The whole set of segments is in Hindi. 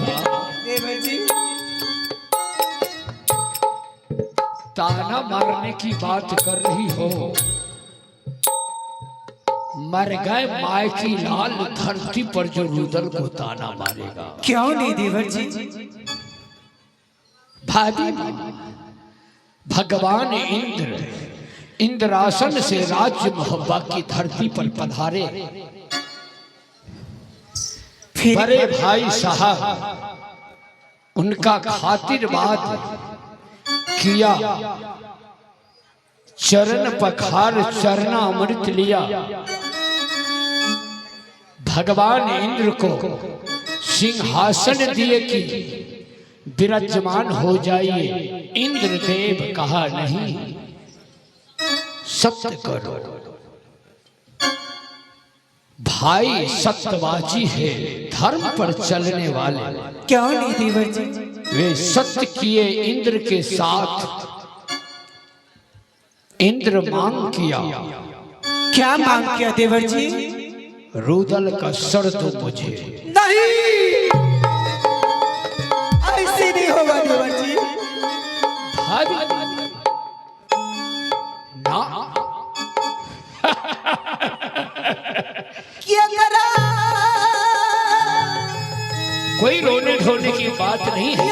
देवर जी ताना मारने की बात कर रही हो। मर गए माय की लाल, धरती पर जो रुदल को ताना मारेगा। क्यों नहीं देवर जी? भाभी भगवान इंद्र इंद्रासन से राज्य मोहब्बा की धरती पर पधारे। बड़े भाई साहब उनका खातिरबाद किया, चरण पखार चरना अमृत लिया। भगवान इंद्र को सिंहासन दिए कि विराजमान हो जाइए। इंद्रदेव कहा नहीं, सत्य करो। भाई सत्यवाची है, धर्म पर चलने वाले। क्यों नहीं देवर जी? वे सत्य किए इंद्र के साथ। इंद्र मांग किया। क्या मांग किया देवर जी? रुदल का सर दो मुझे। नहीं, ऐसे नहीं होगा देवर जी। भाभी ना क्या करा? कोई रोने धोने की बात नहीं है।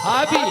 भाभी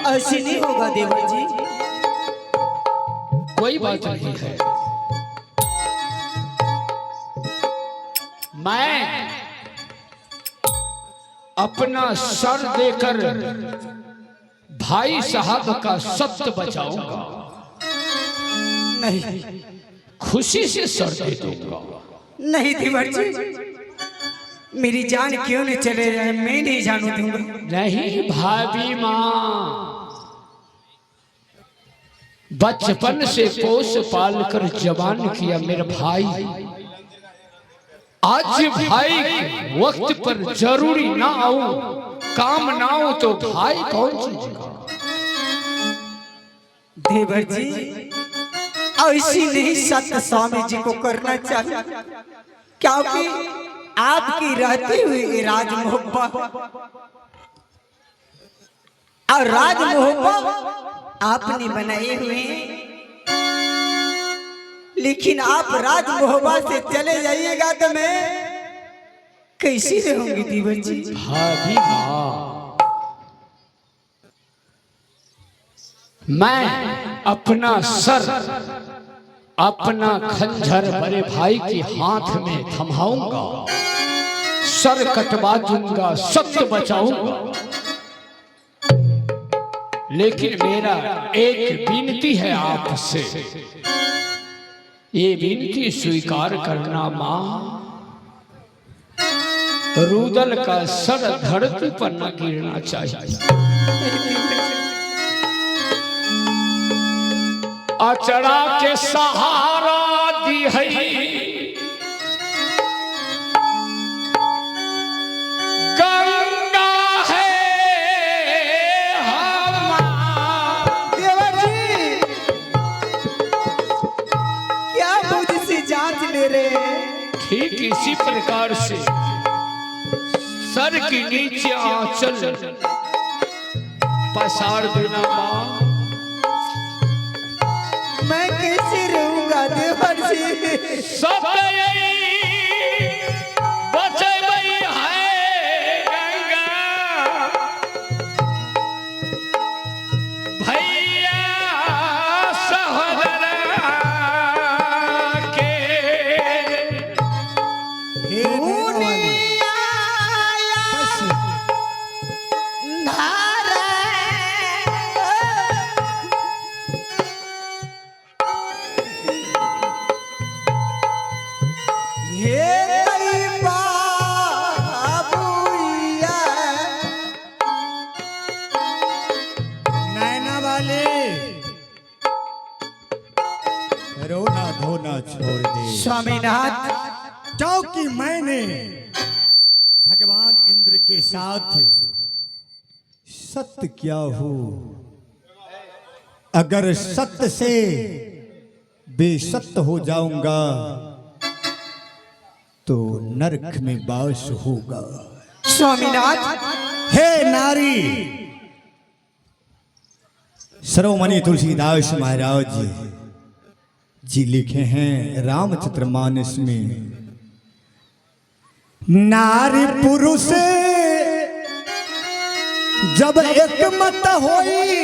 ऐसे नहीं होगा देवर जी। कोई बात नहीं है। मैं अपना सर देकर भाई साहब का सत्य बचाऊंगा। नहीं, खुशी से सर दे दूंगा। नहीं देवर जी, मेरी जान क्यों नहीं चले जाए, मैं नहीं जानू दूंगा। नहीं भाभी माँ, बचपन से पोस पाल कर जवान किया मेरा भाई। आज भाई वक्त पर जरूरी ना आऊं, काम ना हो तो भाई कौन चीज का? देवर जी ऐसी नहीं सत्य स्वामी जी को करना चाहिए, क्योंकि आपकी रहती हुई राज मोहब्बत और राज मोहब्बत आपने बनाए हुए, लेकिन आप राज मोहब्बत से चले जाइएगा तो मैं कैसी रहूंगी देवर जी? भाभी माँ, मैं अपना सर अपना खंजर बड़े भाई के हाथ में थमाऊंगा, सर कटवा दूंगा, सत्य बचाऊंगा। लेकिन मेरा एक विनती है आपसे, ये विनती स्वीकार करना मां। रुदल का सर धरती पर न गिरना चाहिए। अचरा के सहारा दी है, गंगा है देवर जी, क्या मुझसे जांच ले रहे हैं? ठीक इसी प्रकार से सर के नीचे आंचल पसार देना मां। मैं कैसे रहूंगा देवर जी? सब बचबई है गंगा, भैया सहोदरा के रोना धोना छोड़ दे स्वामीनाथ, क्योंकि मैंने भगवान इंद्र के साथ सत्य किया हूं। अगर सत्य से बेसत्य हो जाऊंगा तो नरक में वास होगा। स्वामीनाथ, हे नारी, सर्वमणि तुलसीदास महाराज जी लिखे हैं रामचरितमानस में, नारी पुरुष जब एक मत होई,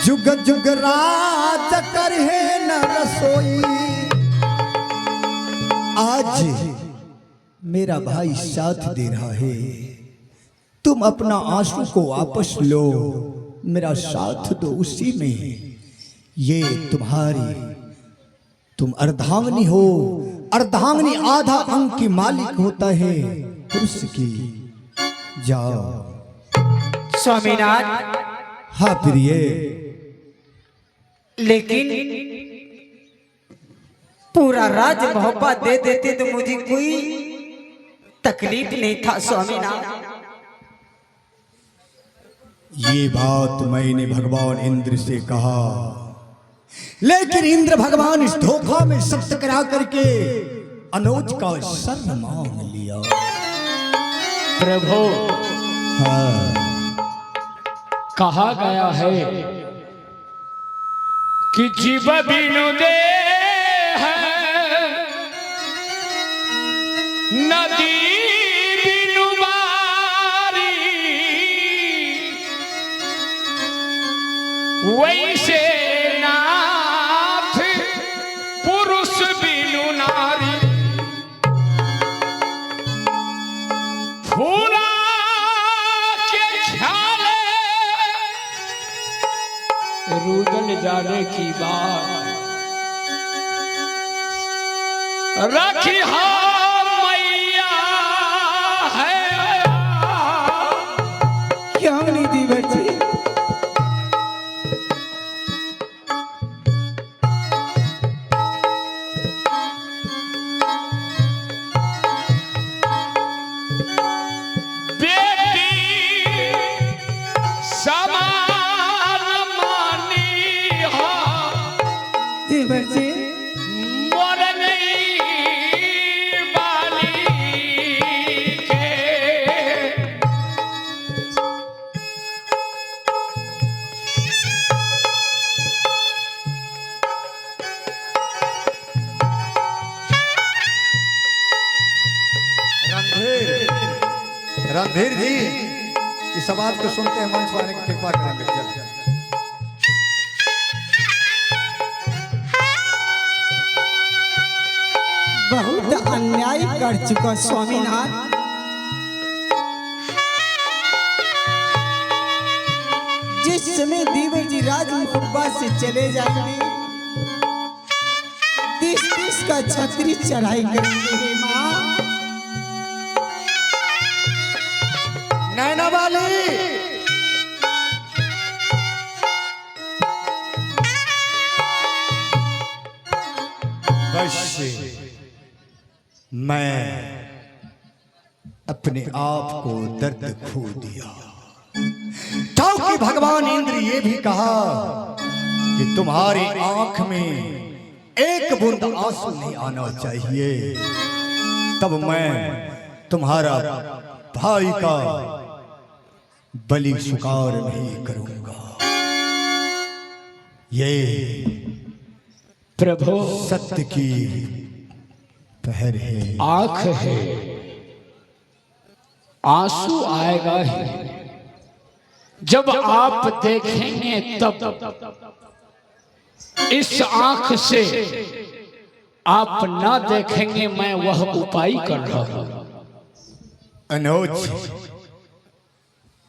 जुग जुग राज करे न रसोई। आज मेरा भाई साथ दे रहा है, तुम अपना आंसू को वापस लो, मेरा साथ दो उसी में। ये तुम अर्धांगिनी हो, अर्धांगिनी आधा अंग की मालिक होता है पुरुष की। जाओ। स्वामीनाथ, हाँ प्रिय, लेकिन पूरा राज मोहब्बत दे देते तो मुझे कोई तकलीफ नहीं था स्वामीनाथ। ये बात मैंने भगवान इंद्र से कहा, लेकिन इंद्र भगवान इस धोखा में सख्त करा करके अनोज का सर मांग लिया। प्रभु, हाँ, कहा गया है कि जीव बिनु दे है नदी बिनु बारी, वैसे नाथ पुरुष बिनु नारी। फूला के ख्याल रुदन जाने की बात, रखी मैया है। क्यों नहीं दी बच्ची? रणधीर जी, इस बात को सुनते हैं मंच वाले की कृपा करेंगे। बहुत अन्याय कर चुका स्वामीनाथ। जिस समय देवर जी राजमुखबा से चले जाएंगे, 30 का छतरी चढ़ाई करेंगे। माँ नैना वाली, बस मैं अपने आप को दर्द खो दिया। क्योंकि भगवान इंद्र ये भी कहा कि तुम्हारी आंख में एक बूंद आंसू नहीं आना चाहिए, तब मैं तुम्हारा भाई का बलि स्वीकार नहीं करूंगा। ये प्रभु, सत्य की पहर है, आंख है, आंसू आएगा ही। जब आप देखेंगे तब इस आंख से आप ना देखेंगे, मैं वह उपाय कर रहा हूं। अनोज,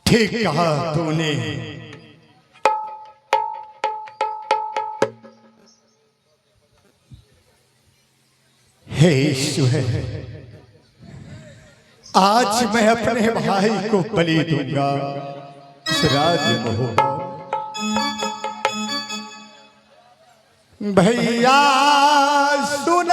ठीक कहा तूने। हे ईश्वर, आज मैं अपने भाई को बलि दूंगा इस राज्य मोह। भैया सुन